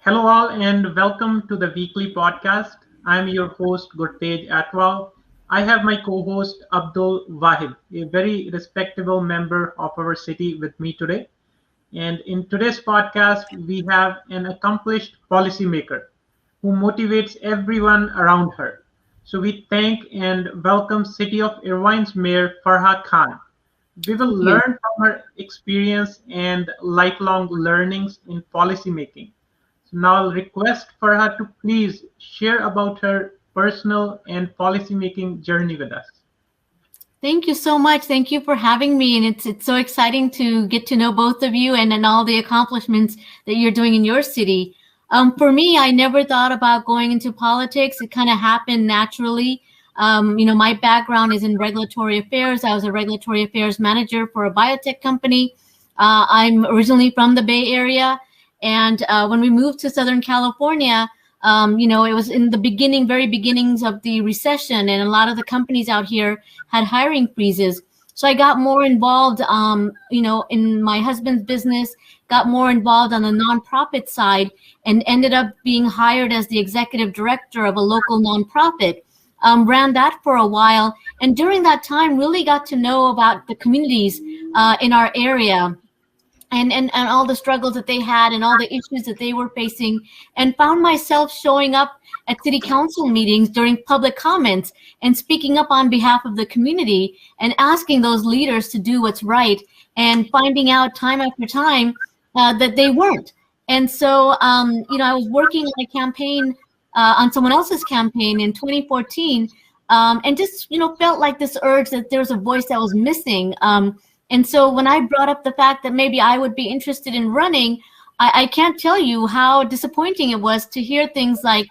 Hello, all, and welcome to the weekly podcast. I'm your host, Gurtej Atwal. I have my co host, Abdul Wahid, a very respectable member of our city, with me today. And in today's podcast, we have an accomplished policymaker who motivates everyone around her. So we thank and welcome City of Irvine's Mayor Farha Khan. We will Thank you. learn from her experience and lifelong learnings in policymaking. So now I'll request for her to please share about her personal and policymaking journey with us. Thank you so much. Thank you for having me. And it's so exciting to get to know both of you and all the accomplishments that you're doing in your city. For me, I never thought about going into politics. It kind of happened naturally. My background is in regulatory affairs. I was a regulatory affairs manager for a biotech company. I'm originally from the Bay Area. And when we moved to Southern California, it was in the very beginnings of the recession, and a lot of the companies out here had hiring freezes. So I got more involved, in my husband's business, got more involved on the nonprofit side, and ended up being hired as the executive director of a local nonprofit. Ran that for a while, and during that time, really got to know about the communities in our area. And all the struggles that they had and all the issues that they were facing, and found myself showing up at city council meetings during public comments and speaking up on behalf of the community and asking those leaders to do what's right, and finding out time after time that they weren't. And so, I was working on a campaign, on someone else's campaign in 2014, and just, felt like this urge that there was a voice that was missing. And so when I brought up the fact that maybe I would be interested in running, I can't tell you how disappointing it was to hear things like,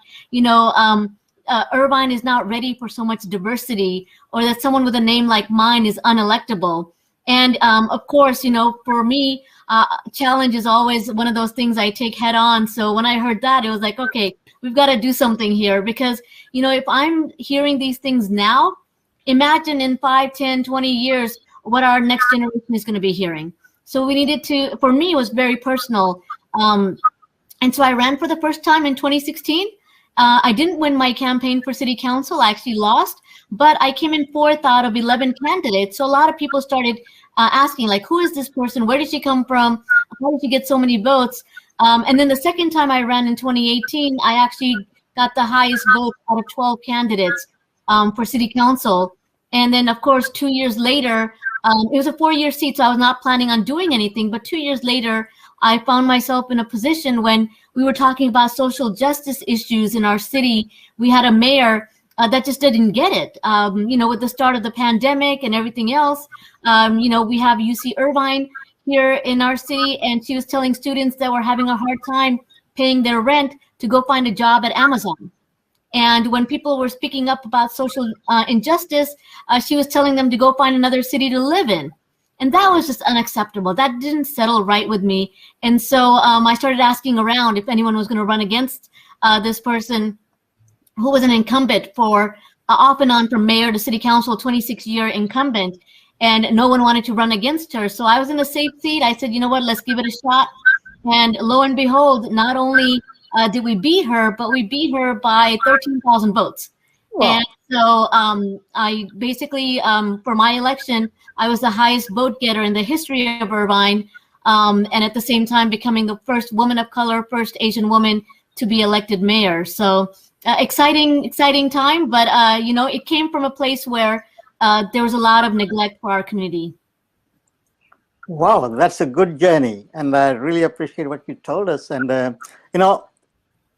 Irvine is not ready for so much diversity, or that someone with a name like mine is unelectable. And of course, for me, challenge is always one of those things I take head on. So when I heard that, it was like, okay, we've got to do something here, because, if I'm hearing these things now, imagine in 5, 10, 20 years, what our next generation is going to be hearing. So we needed to, for me, it was very personal. And so I ran for the first time in 2016. I didn't win my campaign for city council. I actually lost, but I came in fourth out of 11 candidates. So a lot of people started asking, like, who is this person? Where did she come from? How did she get so many votes? And then the second time I ran in 2018, I actually got the highest vote out of 12 candidates for city council. And then, of course, 2 years later, it was a 4-year seat, so I was not planning on doing anything. But 2 years later, I found myself in a position when we were talking about social justice issues in our city. We had a mayor that just didn't get it. With the start of the pandemic and everything else, we have UC Irvine here in our city, and she was telling students that were having a hard time paying their rent to go find a job at Amazon. And when people were speaking up about social injustice, she was telling them to go find another city to live in. And that was just unacceptable. That didn't settle right with me. And so I started asking around if anyone was going to run against this person who was an incumbent for off and on from mayor to city council, 26-year incumbent. And no one wanted to run against her. So I was in a safe seat. I said, you know what, let's give it a shot. And lo and behold, not only did we beat her, but we beat her by 13,000 votes. Wow. And so I basically, for my election, I was the highest vote getter in the history of Irvine, and at the same time becoming the first woman of color, first Asian woman to be elected mayor. So exciting time, but it came from a place where there was a lot of neglect for our community. Wow, that's a good journey, and I really appreciate what you told us. And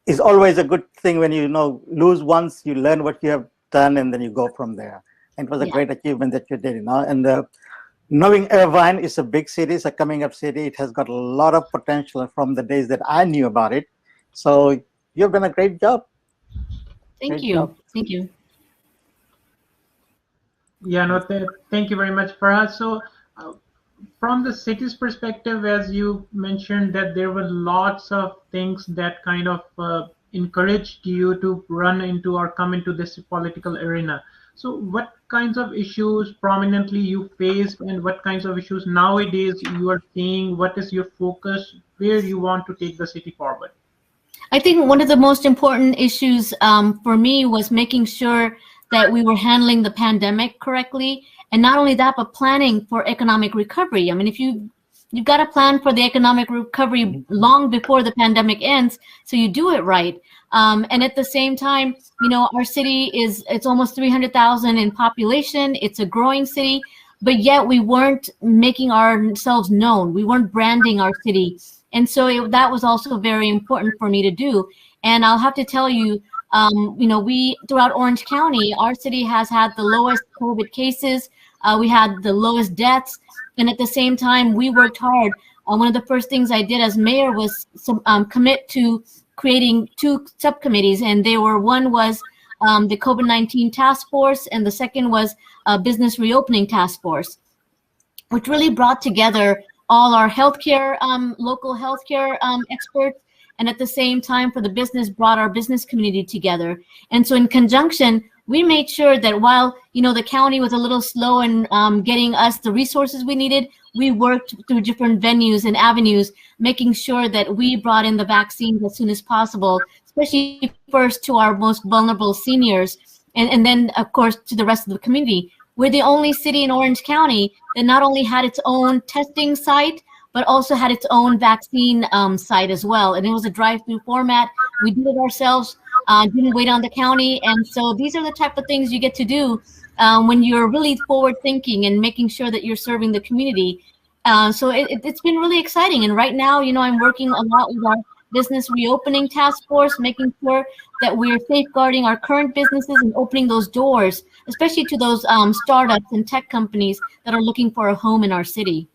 it's always a good thing when lose once, you learn what you have done, and then you go from there. And it was a great achievement that you did, And knowing Irvine is a big city, it's a coming up city. It has got a lot of potential from the days that I knew about it. So you've done a great job. Thank you. Thank you. Yeah, no, thank you very much, Farha. So from the city's perspective, as you mentioned, that there were lots of things that kind of encouraged you to run into or come into this political arena. So what kinds of issues prominently you faced, and what kinds of issues nowadays you are seeing? What is your focus? Where you want to take the city forward? I think one of the most important issues for me was making sure that we were handling the pandemic correctly, and not only that, but planning for economic recovery. I mean, if you've got to plan for the economic recovery long before the pandemic ends, so you do it right. And at the same time, you know, our city it's almost 300,000 in population. It's a growing city, but yet we weren't making ourselves known. We weren't branding our city. And so that was also very important for me to do. And I'll have to tell you, you know, throughout Orange County, our city has had the lowest COVID cases. We had the lowest deaths. And at the same time, we worked hard. One of the first things I did as mayor was commit to creating 2 subcommittees. And one was the COVID-19 task force, and the second was business reopening task force, which really brought together all our healthcare, local healthcare experts, and at the same time for the business, brought our business community together. And so in conjunction, we made sure that while, you know, the county was a little slow in getting us the resources we needed, we worked through different venues and avenues, making sure that we brought in the vaccines as soon as possible, especially first to our most vulnerable seniors, and then, of course, to the rest of the community. We're the only city in Orange County that not only had its own testing site, but also had its own vaccine site as well. And it was a drive-through format. We did it ourselves, didn't wait on the county. And so these are the type of things you get to do when you're really forward thinking and making sure that you're serving the community. So it's been really exciting. And right now, you know, I'm working a lot with our business reopening task force, making sure that we're safeguarding our current businesses and opening those doors, especially to those startups and tech companies that are looking for a home in our city.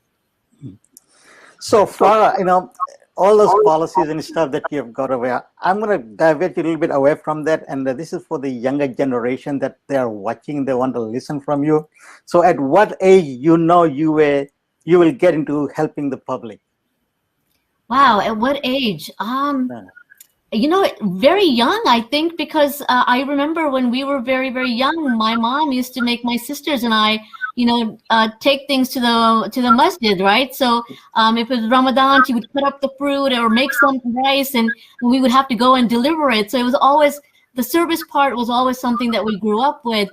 So far, you know, all those policies and stuff that you have got away, I'm going to divert you a little bit away from that. And this is for the younger generation that they are watching, they want to listen from you. So at what age, you know, you will get into helping the public? Wow, at what age? You know, very young, I think, because I remember when we were very, very young, my mom used to make my sisters and I, you know, take things to the masjid, right? So if it was Ramadan, she would cut up the fruit or make some rice, and we would have to go and deliver it. So it was always, the service part was always something that we grew up with.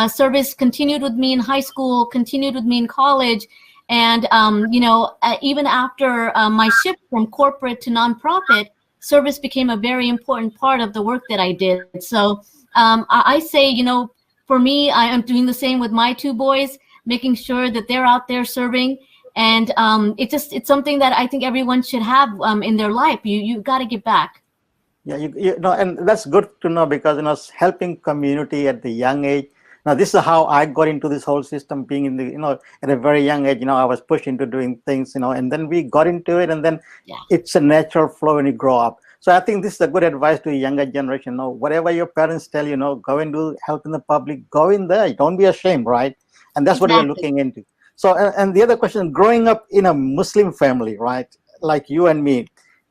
Service continued with me in high school, continued with me in college. And, you know, even after my shift from corporate to nonprofit, service became a very important part of the work that I did. So I say, you know, for me, I am doing the same with my 2 boys, making sure that they're out there serving. And it's something that I think everyone should have in their life. You got to give back. Yeah, you know, and that's good to know, because, you know, helping community at the young age. Now, this is how I got into this whole system, being in the, you know, at a very young age, you know, I was pushed into doing things, you know, and then we got into it, and then it's a natural flow when you grow up. So I think this is a good advice to a younger generation. You know, whatever your parents tell you, know, go and do help in the public, go in there. Don't be ashamed, right? And that's what we're looking into. So, and the other question, growing up in a Muslim family, right, like you and me,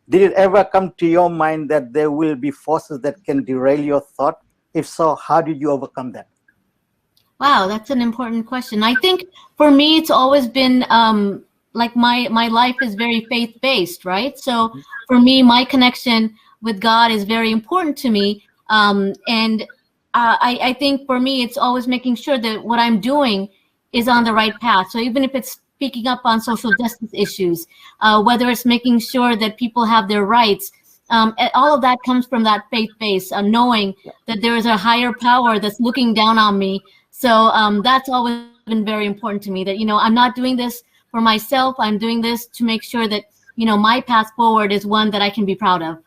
did it ever come to your mind that there will be forces that can derail your thought? If so, how did you overcome that? Wow, that's an important question. I think for me, it's always been like my life is very faith-based, right? So for me, my connection with God is very important to me. And I think for me, it's always making sure that what I'm doing is on the right path. So even if it's speaking up on social justice issues, whether it's making sure that people have their rights, all of that comes from that faith base, knowing that there is a higher power that's looking down on me. So that's always been very important to me, that, you know, I'm not doing this for myself. I'm doing this to make sure that, you know, my path forward is one that I can be proud of.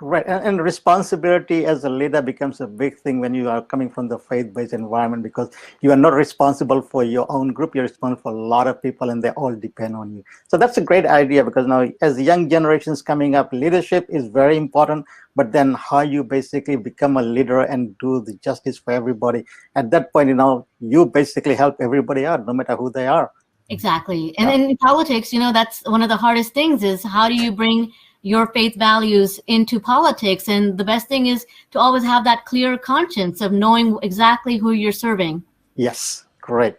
Right, and responsibility as a leader becomes a big thing when you are coming from the faith-based environment, because you are not responsible for your own group, you're responsible for a lot of people, and they all depend on you. So that's a great idea, because now as the young generations coming up, leadership is very important, but then how you basically become a leader and do the justice for everybody. At that point, you know, you basically help everybody out, no matter who they are. Exactly. And in politics, you know, that's one of the hardest things, is how do you bring your faith values into politics? And the best thing is to always have that clear conscience of knowing exactly who you're serving. Yes, great.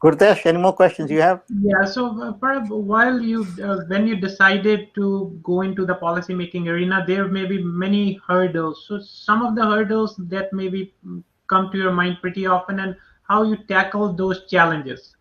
Gurdesh, any more questions you have? Yeah, so perhaps while when you decided to go into the policy making arena, there may be many hurdles. So some of the hurdles that maybe come to your mind pretty often, and how you tackle those challenges.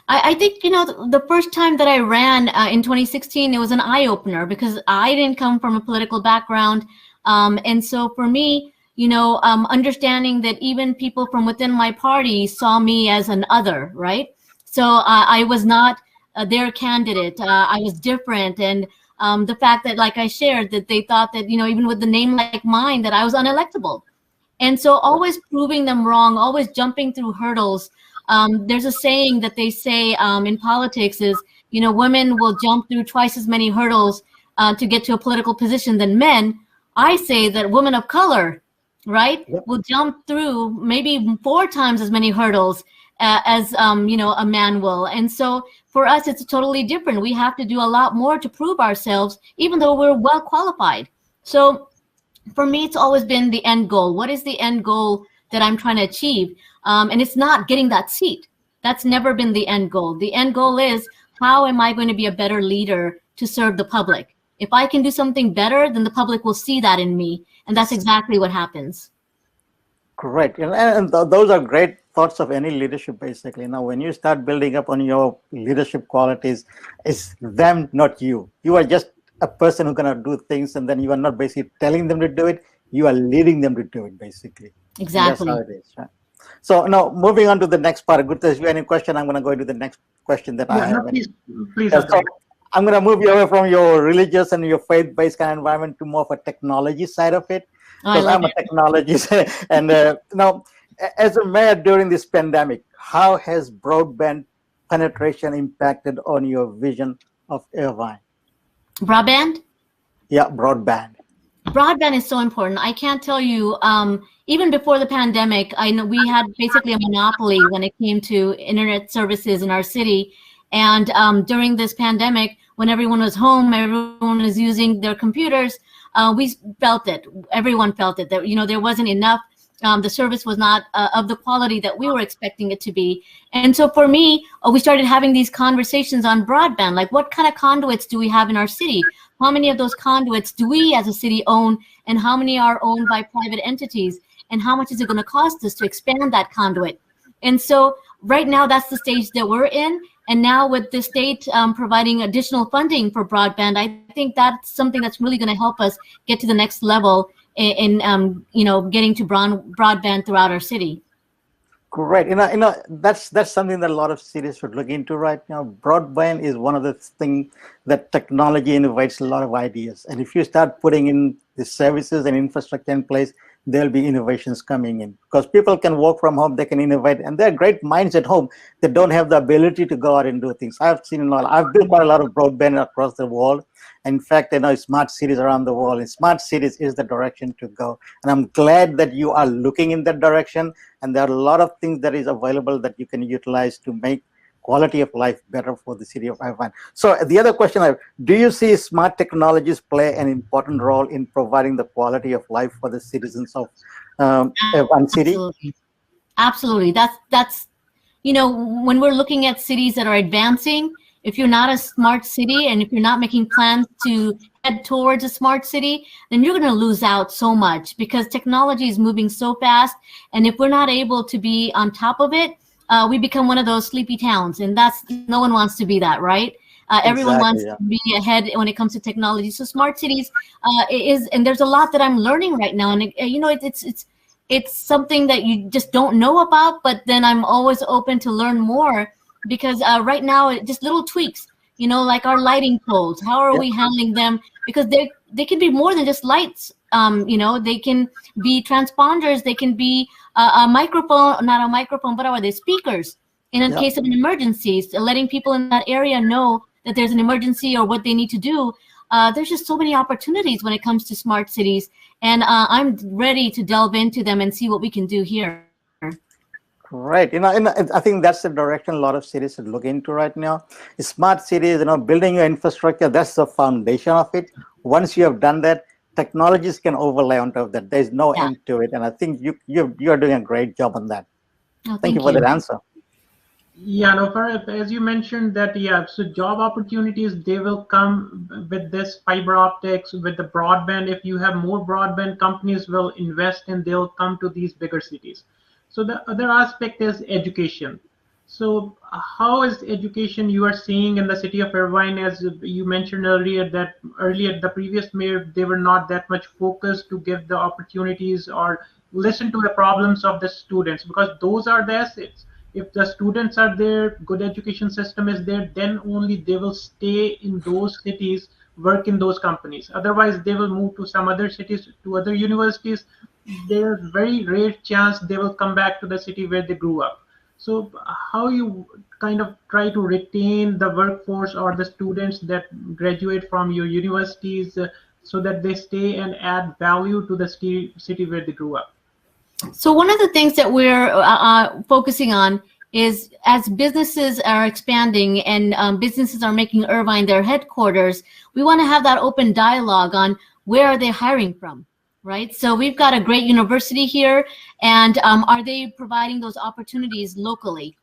I think, the first time that I ran in 2016, it was an eye opener because I didn't come from a political background. And so for me, understanding that even people from within my party saw me as an other, right? So I was not their candidate. I was different. And the fact that, like I shared, that they thought that, even with the name like mine, that I was unelectable. And so always proving them wrong, always jumping through hurdles. There's a saying that they say in politics is, women will jump through twice as many hurdles to get to a political position than men. I say that women of color, right, will jump through maybe 4 times as many hurdles as, a man will. And so for us, it's totally different. We have to do a lot more to prove ourselves, even though we're well qualified. So for me, it's always been the end goal. What is the end goal that I'm trying to achieve? And it's not getting that seat. That's never been the end goal. The end goal is, how am I going to be a better leader to serve the public? If I can do something better, then the public will see that in me. And that's exactly what happens. Correct. And those are great thoughts of any leadership, basically. Now, when you start building up on your leadership qualities, it's them, not you. You are just a person who's going to do things, and then you are not basically telling them to do it. You are leading them to do it, basically. Exactly. And that's how it is, right? So now, moving on to the next part. Gurdesh, if you have any question, I'm going to go into the next question that I have. No, please. So I'm going to move you away from your religious and your faith-based kind of environment to more of a technology side of it, because I'm a technologist. And now, as a mayor during this pandemic, how has broadband penetration impacted on your vision of Irvine? Broadband? Yeah, broadband. Broadband is so important. I can't tell you, even before the pandemic, I know we had basically a monopoly when it came to internet services in our city. And during this pandemic, when everyone was home, everyone was using their computers, we felt it. Everyone felt it, that, there wasn't enough. The service was not of the quality that we were expecting it to be. And so for me, we started having these conversations on broadband, like what kind of conduits do we have in our city? How many of those conduits do we as a city own, and how many are owned by private entities? And how much is it going to cost us to expand that conduit? And so right now, that's the stage that we're in. And now with the state providing additional funding for broadband, I think that's something that's really going to help us get to the next level in getting to broadband throughout our city. Great. That's something that a lot of cities should look into right now. Broadband is one of the things that technology innovates a lot of ideas. And if you start putting in the services and infrastructure in place, there'll be innovations coming in, because people can work from home, they can innovate, and there are great minds at home that don't have the ability to go out and do things. I've built quite a lot of broadband across the world. In fact, smart cities around the world, and smart cities is the direction to go. And I'm glad that you are looking in that direction. And there are a lot of things that is available that you can utilize to make quality of life better for the city of Irvine. So the other question I have, do you see smart technologies play an important role in providing the quality of life for the citizens of Irvine City? Absolutely. That's when we're looking at cities that are advancing, if you're not a smart city and if you're not making plans to head towards a smart city, then you're going to lose out so much, because technology is moving so fast. And if we're not able to be on top of it, we become one of those sleepy towns. And no one wants to be that, right? Everyone wants to be ahead when it comes to technology. So smart cities and there's a lot that I'm learning right now. And it's something that you just don't know about, but then I'm always open to learn more, because right now, just little tweaks, like our lighting poles, how are we handling them? Because they can be more than just lights. They can be transponders, they can be a microphone, not a microphone, but are they speakers? In case of an emergency, so letting people in that area know that there's an emergency or what they need to do. There's just so many opportunities when it comes to smart cities, and I'm ready to delve into them and see what we can do here. Right. I think that's the direction a lot of cities should look into right now. Smart cities, building your infrastructure, that's the foundation of it. Once you have done that, technologies can overlay on top of that. There's no end to it. And I think you are doing a great job on that. Oh, thank you for that answer. Yeah, no, as you mentioned that, yeah, so job opportunities, they will come with this fiber optics, with the broadband. If you have more broadband, companies will invest and they'll come to these bigger cities. So the other aspect is education. So how is education you are seeing in the city of Irvine? As you mentioned earlier, that earlier the previous mayor, they were not that much focused to give the opportunities or listen to the problems of the students, because those are the assets. If the students are there, good education system is there, then only they will stay in those cities, work in those companies. Otherwise they will move to some other cities, to other universities. There's very rare chance they will come back to the city where they grew up. So how you kind of try to retain the workforce or the students that graduate from your universities, so that they stay and add value to the city where they grew up? So one of the things that we're focusing on is, as businesses are expanding and businesses are making Irvine their headquarters, we want to have that open dialogue on where are they hiring from, right? So we've got a great university here, and are they providing those opportunities locally?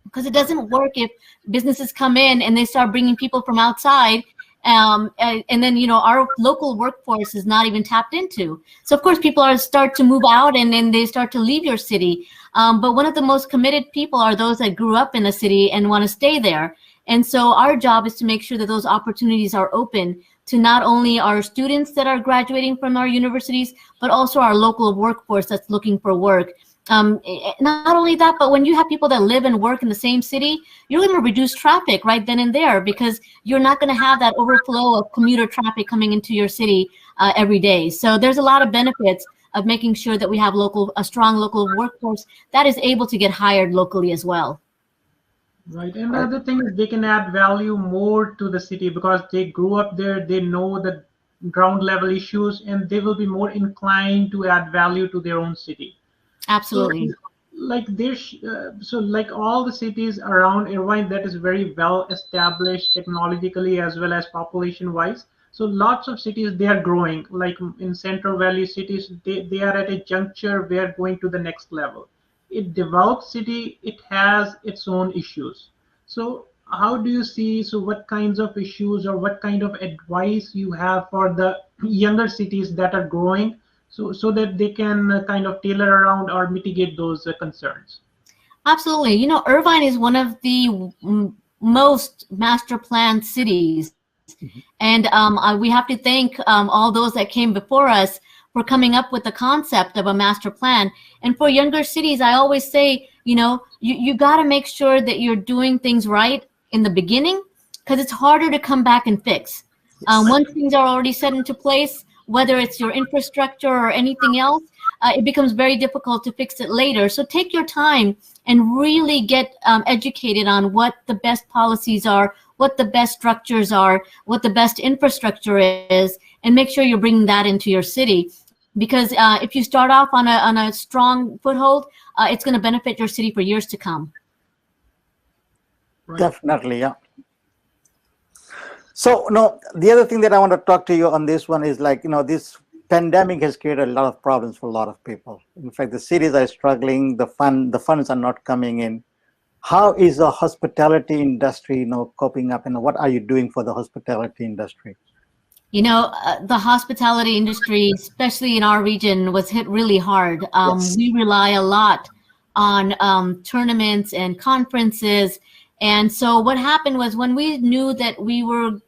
Because it doesn't work if businesses come in and they start bringing people from outside, and then our local workforce is not even tapped into. So of course people start to move out, and then they start to leave your city. But one of the most committed people are those that grew up in a city and want to stay there. And so our job is to make sure that those opportunities are open to not only our students that are graduating from our universities, but also our local workforce that's looking for work. Not only that, but when you have people that live and work in the same city, you're going to reduce traffic right then and there, because you're not going to have that overflow of commuter traffic coming into your city every day. So there's a lot of benefits of making sure that we have a strong local workforce that is able to get hired locally as well. Right. And the other thing is they can add value more to the city because they grew up there, they know the ground level issues, and they will be more inclined to add value to their own city. So, Absolutely. like so like all the cities around Irvine, that is very well established technologically as well as population wise. So lots of cities, they are growing. Like in Central Valley cities, they are at a juncture where going to the next level. It developed city, it has its own issues. So how do you see, so what kinds of issues or what kind of advice you have for the younger cities that are growing, so that they can kind of tailor around or mitigate those concerns? Absolutely. Irvine is one of the most master planned cities. And we have to thank all those that came before us for coming up with the concept of a master plan. And for younger cities, I always say, you got to make sure that you're doing things right in the beginning, because it's harder to come back and fix. Once things are already set into place, whether it's your infrastructure or anything else, it becomes very difficult to fix it later. So take your time and really get educated on what the best policies are, what the best structures are, what the best infrastructure is, and make sure you're bringing that into your city. Because if you start off on a strong foothold, it's going to benefit your city for years to come. Right. Definitely, yeah. So, no, the other thing that I want to talk to you on this one is, like, this pandemic has created a lot of problems for a lot of people. In fact, the cities are struggling, the funds are not coming in. How is the hospitality industry, coping up, and what are you doing for the hospitality industry? The hospitality industry, especially in our region, was hit really hard. Yes. We rely a lot on tournaments and conferences. And so what happened was, when we knew that we were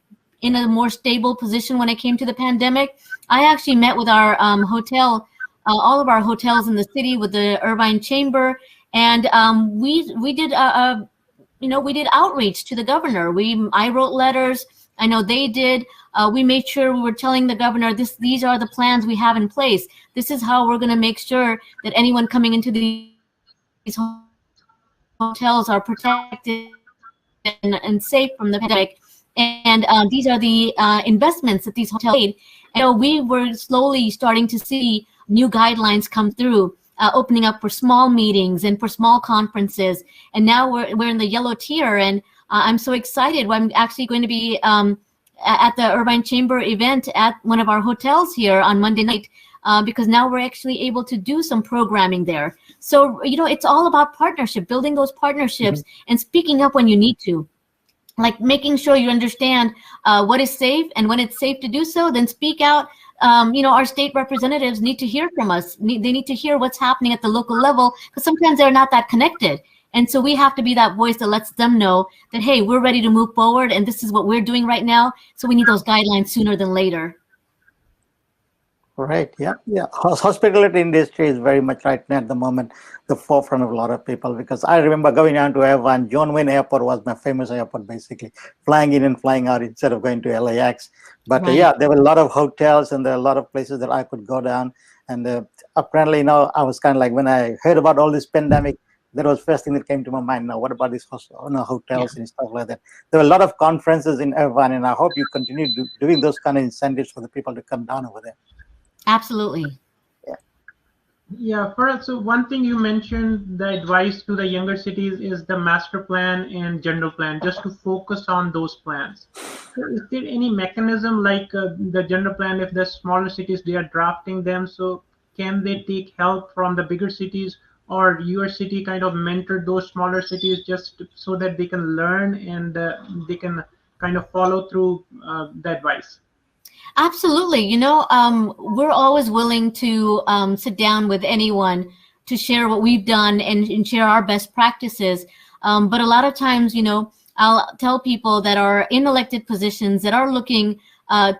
in a more stable position when it came to the pandemic, I actually met with our hotel, all of our hotels in the city, with the Irvine Chamber, and we did we did outreach to the governor. I wrote letters. I know they did. We made sure we were telling the governor, these are the plans we have in place. This is how we're going to make sure that anyone coming into these hotels are protected and safe from the pandemic. And these are the investments that these hotels made. And we were slowly starting to see new guidelines come through, opening up for small meetings and for small conferences. And now we're in the yellow tier, and I'm so excited. I'm actually going to be at the Irvine Chamber event at one of our hotels here on Monday night. because now we're actually able to do some programming there. So, it's all about partnership, building those partnerships and speaking up when you need to. Like making sure you understand what is safe, and when it's safe to do so, then speak out. Our state representatives need to hear from us. They need to hear what's happening at the local level, because sometimes they're not that connected. And so we have to be that voice that lets them know that, hey, we're ready to move forward, and this is what we're doing right now. So we need those guidelines sooner than later. Right. Yeah. Yeah. Hospitality industry is very much right now at the moment the forefront of a lot of people, because I remember going down to Irvine. John Wayne Airport was my famous airport, basically flying in and flying out instead of going to LAX. But Right. yeah, there were a lot of hotels and there are a lot of places that I could go down. And apparently, I was kind of like, when I heard about all this pandemic, that was first thing that came to my mind. Now, what about these hotels and stuff like that? There were a lot of conferences in Irvine, and I hope you continue doing those kind of incentives for the people to come down over there. Absolutely. Yeah, so one thing you mentioned, the advice to the younger cities is the master plan and general plan, just to focus on those plans. So is there any mechanism like the general plan, if the smaller cities, they are drafting them, so can they take help from the bigger cities, or your city kind of mentor those smaller cities just so that they can learn and they can kind of follow through the advice? Absolutely. We're always willing to sit down with anyone to share what we've done and share our best practices. But a lot of times, I'll tell people that are in elected positions that are looking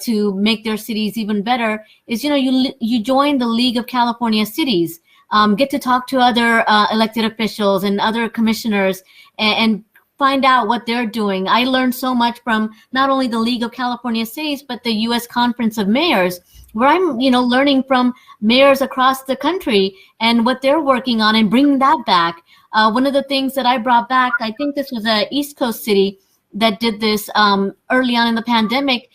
to make their cities even better is, you join the League of California Cities, get to talk to other elected officials and other commissioners and find out what they're doing. I learned so much from not only the League of California Cities, but the U.S. Conference of Mayors, where I'm, learning from mayors across the country and what they're working on and bringing that back. One of the things that I brought back, I think this was a East Coast city that did this early on in the pandemic.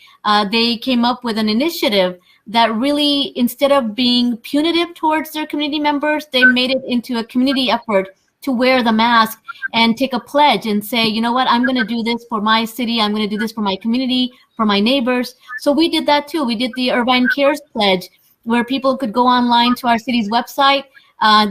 They came up with an initiative that really, instead of being punitive towards their community members, they made it into a community effort to wear the mask and take a pledge and say, you know what, I'm going to do this for my city. I'm going to do this for my community, for my neighbors. So we did that too. We did the Irvine Cares Pledge, where people could go online to our city's website.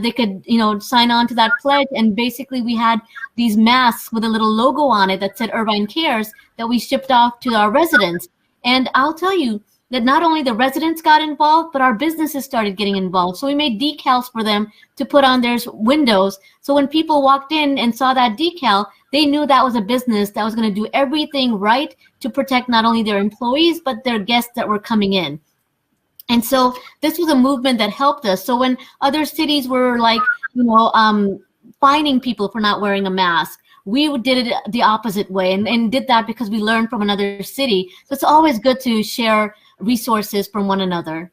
They could, sign on to that pledge. And basically we had these masks with a little logo on it that said Irvine Cares that we shipped off to our residents. And I'll tell you that not only the residents got involved, but our businesses started getting involved. So we made decals for them to put on their windows. So when people walked in and saw that decal, they knew that was a business that was going to do everything right to protect not only their employees, but their guests that were coming in. And so this was a movement that helped us. So when other cities were like, fining people for not wearing a mask, we did it the opposite way and did that because we learned from another city. So it's always good to share resources from one another.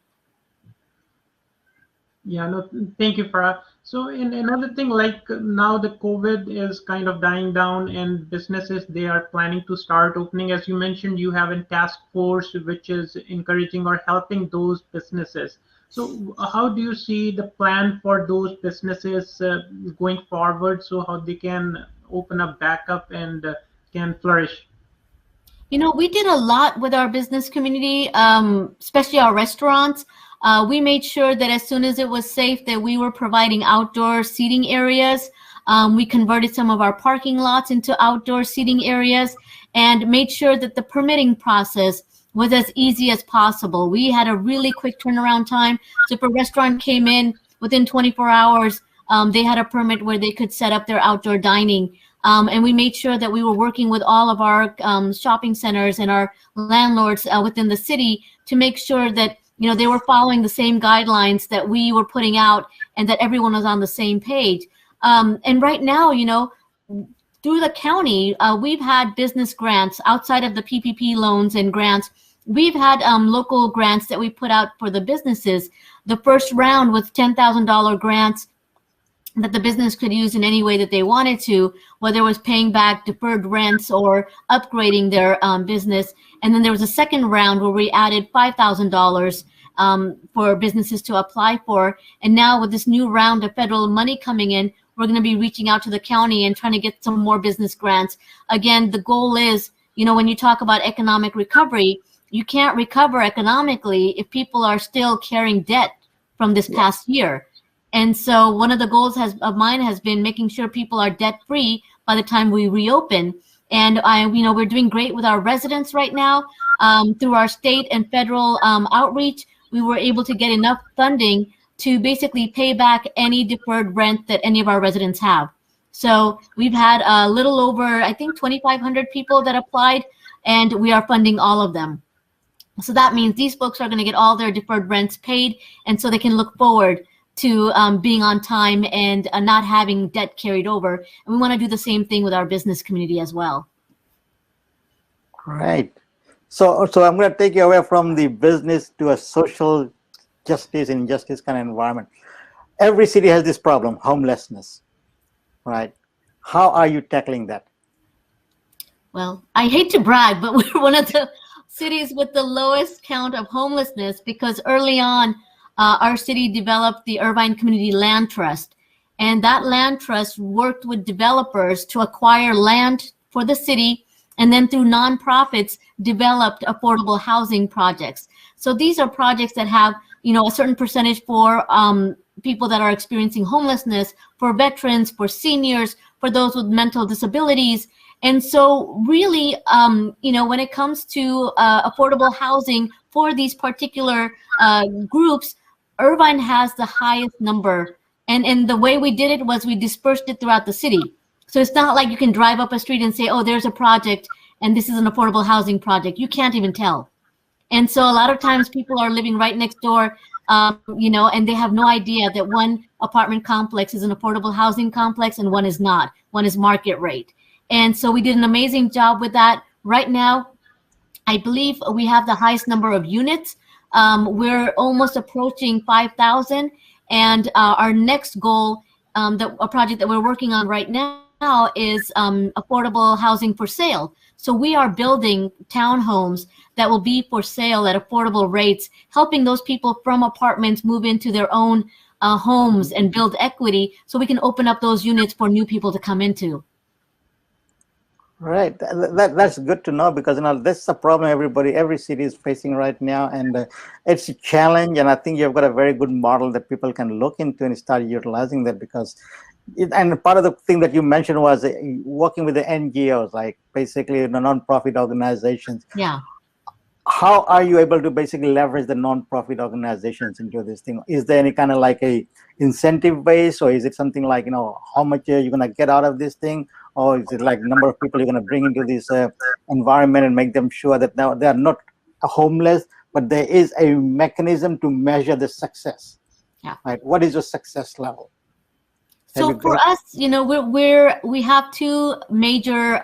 Yeah, no, thank you, Farah. So, and another thing, like now the COVID is kind of dying down, and businesses, they are planning to start opening. As you mentioned, you have a task force which is encouraging or helping those businesses. So, how do you see the plan for those businesses going forward, so how they can open up back up and can flourish? We did a lot with our business community, especially our restaurants. We made sure that as soon as it was safe that we were providing outdoor seating areas. We converted some of our parking lots into outdoor seating areas and made sure that the permitting process was as easy as possible. We had a really quick turnaround time. So if a restaurant came in within 24 hours, they had a permit where they could set up their outdoor dining. And we made sure that we were working with all of our shopping centers and our landlords within the city to make sure that they were following the same guidelines that we were putting out and that everyone was on the same page. And right now, through the county, we've had business grants outside of the PPP loans and grants. We've had local grants that we put out for the businesses. The first round was $10,000 grants that the business could use in any way that they wanted to, whether it was paying back deferred rents or upgrading their business. And then there was a second round where we added $5,000 for businesses to apply for. And now with this new round of federal money coming in, we're going to be reaching out to the county and trying to get some more business grants. Again, the goal is, when you talk about economic recovery, you can't recover economically if people are still carrying debt from this past year. And so one of the goals of mine has been making sure people are debt free by the time we reopen. And we're doing great with our residents right now. Through our state and federal outreach, we were able to get enough funding to basically pay back any deferred rent that any of our residents have. So we've had a little over, I think, 2,500 people that applied, and we are funding all of them. So that means these folks are going to get all their deferred rents paid, and so they can look forward to being on time and not having debt carried over. And we want to do the same thing with our business community as well. Right. So I'm going to take you away from the business to a social justice and injustice kind of environment. Every city has this problem, homelessness, right? How are you tackling that? Well, I hate to brag, but we're one of the cities with the lowest count of homelessness because early on, our city developed the Irvine Community Land Trust. And that land trust worked with developers to acquire land for the city, and then through nonprofits developed affordable housing projects. So these are projects that have, a certain percentage for people that are experiencing homelessness, for veterans, for seniors, for those with mental disabilities. And so really, when it comes to affordable housing for these particular groups, Irvine has the highest number. And the way we did it was we dispersed it throughout the city. So it's not like you can drive up a street and say, oh, there's a project and this is an affordable housing project. You can't even tell. And so a lot of times people are living right next door, and they have no idea that one apartment complex is an affordable housing complex and one is not. One is market rate. And so we did an amazing job with that. Right now, I believe we have the highest number of units. We're almost approaching 5,000. And our next goal, a project that we're working on right now is affordable housing for sale. So we are building townhomes that will be for sale at affordable rates, helping those people from apartments move into their own homes and build equity so we can open up those units for new people to come into. Right, that's good to know because that's a problem every city is facing right now, and it's a challenge. And I think you've got a very good model that people can look into and start utilizing that because. And part of the thing that you mentioned was working with the NGOs, like basically the non-profit organizations. Yeah. How are you able to basically leverage the non-profit organizations into this thing? Is there any kind of like a incentive base, or is it something like how much you're gonna get out of this thing, or is it like number of people you're gonna bring into this environment and make them sure that now they are not homeless, but there is a mechanism to measure the success. Yeah. Right. What is your success level? So for us, we have two major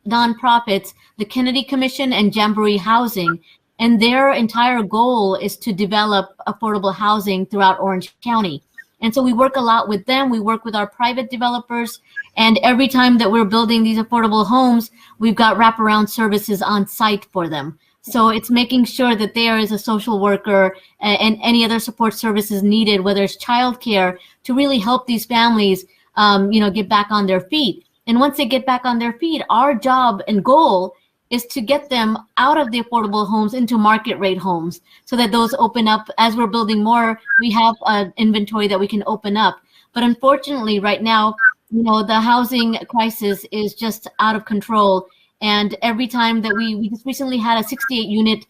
nonprofits, the Kennedy Commission and Jamboree Housing, and their entire goal is to develop affordable housing throughout Orange County. And so we work a lot with them. We work with our private developers, and every time that we're building these affordable homes, we've got wraparound services on site for them. So it's making sure that there is a social worker and any other support services needed, whether it's childcare, to really help these families, get back on their feet. And once they get back on their feet, our job and goal is to get them out of the affordable homes into market rate homes so that those open up. As we're building more, we have an inventory that we can open up. But unfortunately, right now, the housing crisis is just out of control. And every time that we just recently had a 68 unit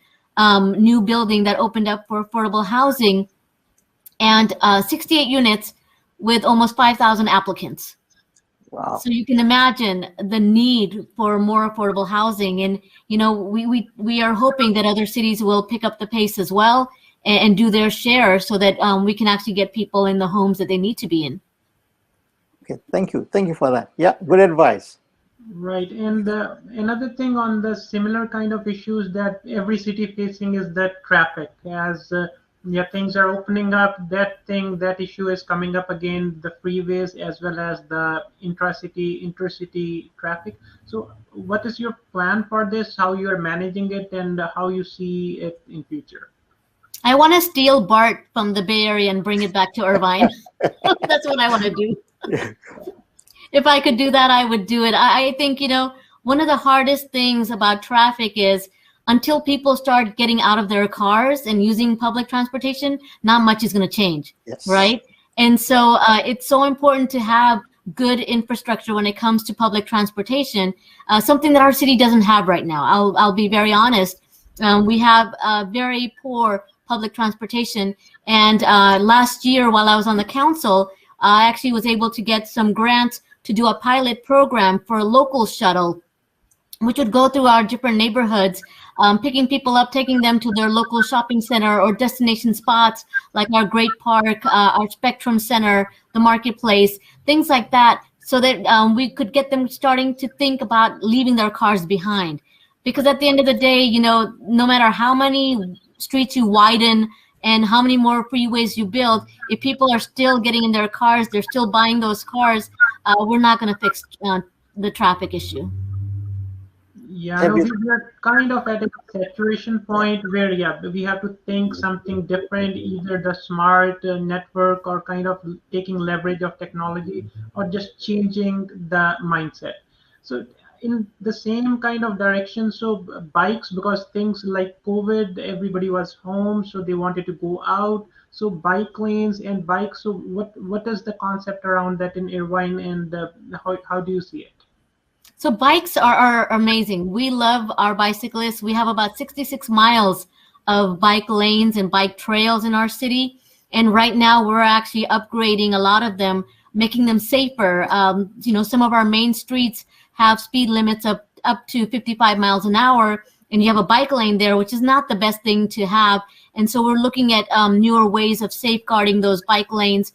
new building that opened up for affordable housing, and 68 units with almost 5,000 applicants. Wow. So you can imagine the need for more affordable housing. And, we are hoping that other cities will pick up the pace as well and do their share so that we can actually get people in the homes that they need to be in. Okay, thank you. Thank you for that. Yeah, good advice. Right, and another thing on the similar kind of issues that every city facing is that traffic. As things are opening up, that issue is coming up again, the freeways as well as the intercity traffic. So what is your plan for this, how you are managing it, and how you see it in future? I want to steal BART from the Bay Area and bring it back to Irvine. That's what I want to do. If I could do that, I would do it. I think, one of the hardest things about traffic is until people start getting out of their cars and using public transportation, not much is going to change, Yes. right? And so it's so important to have good infrastructure when it comes to public transportation, something that our city doesn't have right now. I'll be very honest. We have very poor public transportation. And last year, while I was on the council, I actually was able to get some grants to do a pilot program for a local shuttle, which would go through our different neighborhoods, picking people up, taking them to their local shopping center or destination spots like our Great Park, our Spectrum Center, the Marketplace, things like that, so that we could get them starting to think about leaving their cars behind. Because at the end of the day, you know, no matter how many streets you widen and how many more freeways you build, if people are still getting in their cars, they're still buying those cars, we're not going to fix the traffic issue. Yeah, no, we are kind of at a saturation point where, yeah, we have to think something different, either the smart network or kind of taking leverage of technology or just changing the mindset. So in the same kind of direction, so bikes, because things like COVID, everybody was home, so they wanted to go out. So bike lanes and bikes, so what is the concept around that in Irvine, and how do you see it? So bikes are amazing. We love our bicyclists. We have about 66 miles of bike lanes and bike trails in our city. And right now we're actually upgrading a lot of them, making them safer. You know, some of our main streets have speed limits up to 55 miles an hour, and you have a bike lane there, which is not the best thing to have. And so we're looking at newer ways of safeguarding those bike lanes,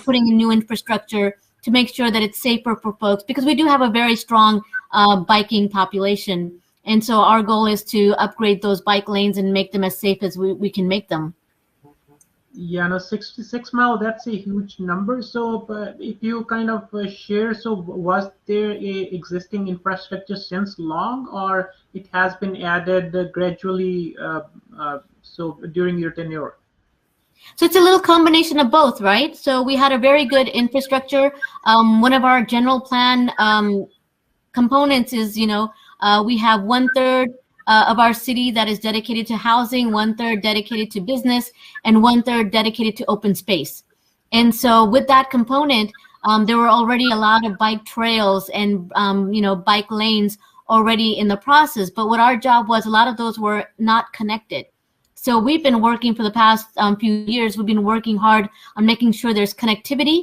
putting in new infrastructure to make sure that it's safer for folks, because we do have a very strong biking population. And so our goal is to upgrade those bike lanes and make them as safe as we can make them. Yeah, no, 66 mile, that's a huge number. So if you kind of share, so was there a existing infrastructure since long, or it has been added gradually so during your tenure? So it's a little combination of both, right? So we had a very good infrastructure. One of our general plan components is, you know, we have 1/3 of our city that is dedicated to housing, 1/3 dedicated to business, and 1/3 dedicated to open space. And so with that component, there were already a lot of bike trails and, you know, bike lanes already in the process. But what our job was, a lot of those were not connected. So we've been working for the past few years, we've been working hard on making sure there's connectivity,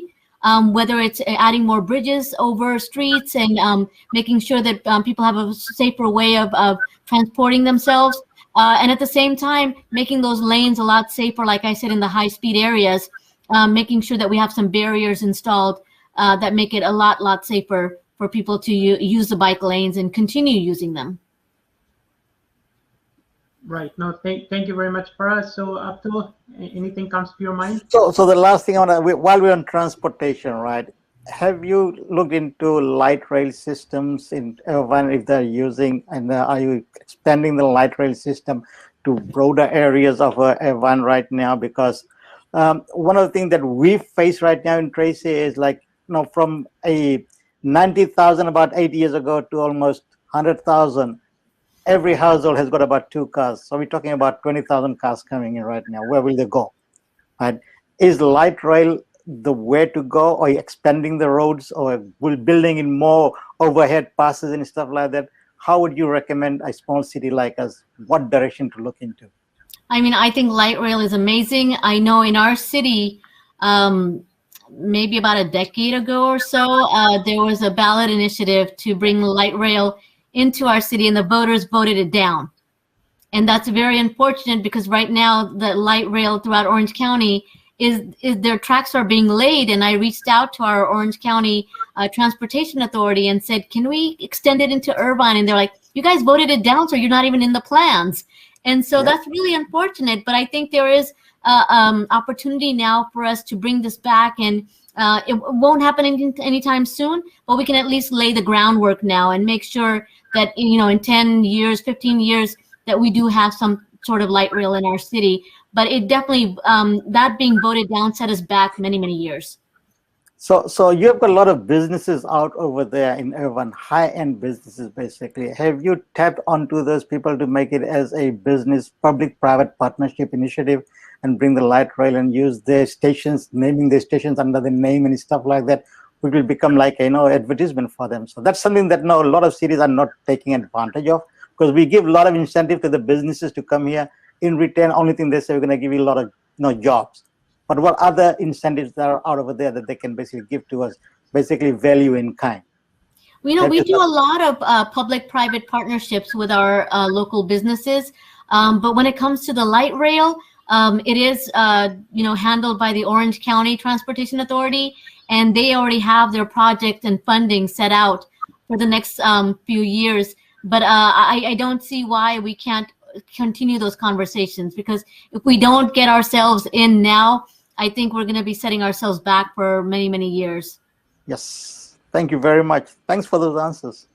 whether it's adding more bridges over streets and making sure that people have a safer way of transporting themselves. And at the same time, making those lanes a lot safer, like I said, in the high speed areas, making sure that we have some barriers installed that make it a lot safer for people to use the bike lanes and continue using them. Right. No, thank you very much, Faraz. So, Abdul, anything comes to your mind? So the last thing while we're on transportation, right? Have you looked into light rail systems in Irvine, if they're using, and are you expanding the light rail system to broader areas of Irvine right now? Because one of the things that we face right now in Tracy is, like, you know, from a 90,000 about 8 years ago to almost 100,000. Every household has got about 2 cars. So we're talking about 20,000 cars coming in right now. Where will they go? Right? Is light rail the way to go, or expanding the roads, or building in more overhead passes and stuff like that? How would you recommend a small city like us, what direction to look into? I mean, I think light rail is amazing. I know in our city, maybe about a decade ago or so, there was a ballot initiative to bring light rail into our city, and the voters voted it down. And that's very unfortunate, because right now the light rail throughout Orange County is their tracks are being laid. And I reached out to our Orange County Transportation Authority and said, can we extend it into Irvine? And they're like, you guys voted it down, so you're not even in the plans. And so that's really unfortunate. But I think there is opportunity now for us to bring this back, and it won't happen anytime soon, but we can at least lay the groundwork now and make sure that, you know, in 10 years, 15 years, that we do have some sort of light rail in our city. But it definitely, that being voted down set us back many years. So you have got a lot of businesses out over there in Irvine, high-end businesses basically. Have you tapped onto those people to make it as a business, public-private partnership initiative and bring the light rail and use their stations, naming their stations under the name and stuff like that, which will become like, advertisement for them. So that's something that now a lot of cities are not taking advantage of, because we give a lot of incentive to the businesses to come here. In return, only thing they say, we're going to give you a lot of jobs. But what other incentives that are out over there that they can basically give to us, basically value in kind? We do a lot of public-private partnerships with our local businesses, but when it comes to the light rail, it is handled by the Orange County Transportation Authority, and they already have their project and funding set out for the next few years. But I don't see why we can't continue those conversations, because if we don't get ourselves in now, I think we're going to be setting ourselves back for many, many years. Yes. Thank you very much. Thanks for those answers.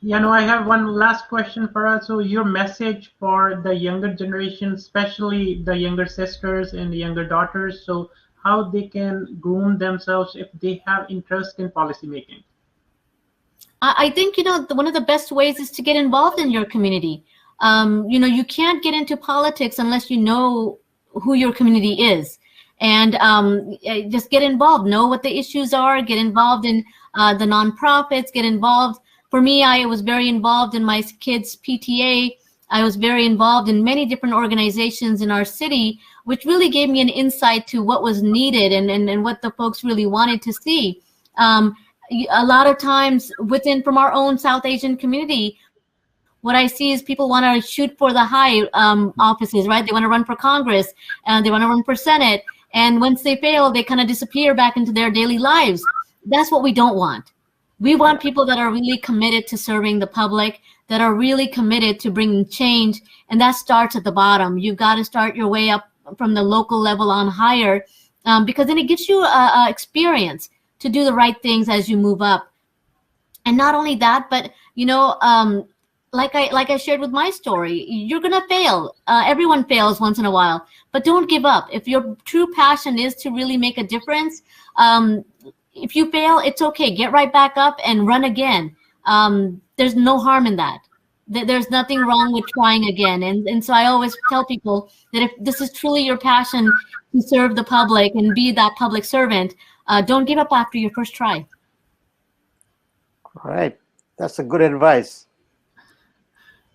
I have one last question for us. So your message for the younger generation, especially the younger sisters and the younger daughters, so how they can groom themselves if they have interest in policymaking? I think, one of the best ways is to get involved in your community. You can't get into politics unless you know who your community is. And just get involved, know what the issues are, get involved in the nonprofits, get involved. For me, I was very involved in my kids' PTA. I was very involved in many different organizations in our city, which really gave me an insight to what was needed and what the folks really wanted to see. A lot of times from our own South Asian community, what I see is people want to shoot for the high offices, right? They want to run for Congress and they want to run for Senate. And once they fail, they kind of disappear back into their daily lives. That's what we don't want. We want people that are really committed to serving the public, that are really committed to bringing change. And that starts at the bottom. You've got to start your way up from the local level on higher, because then it gives you a experience to do the right things as you move up. And not only that, but, like I shared with my story, you're going to fail. Everyone fails once in a while, but don't give up. If your true passion is to really make a difference, if you fail, it's okay. Get right back up and run again. There's no harm in that. There's nothing wrong with trying again. And so I always tell people that if this is truly your passion to serve the public and be that public servant, don't give up after your first try. All right. That's a good advice.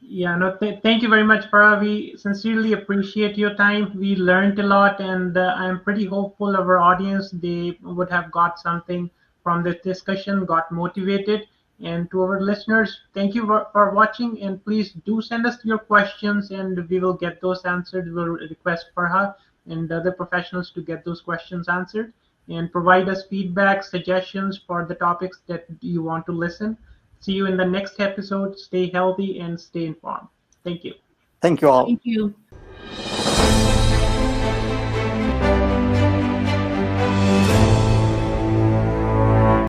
Thank you very much, Farah. We sincerely appreciate your time. We learned a lot, and I'm pretty hopeful of our audience, they would have got something from this discussion, got motivated. And to our listeners, thank you for watching, and please do send us your questions and we will get those answered. We'll request Farha and other professionals to get those questions answered, and provide us feedback, suggestions for the topics that you want to listen. See you in the next episode. Stay healthy and stay informed. Thank you. Thank you all. Thank you.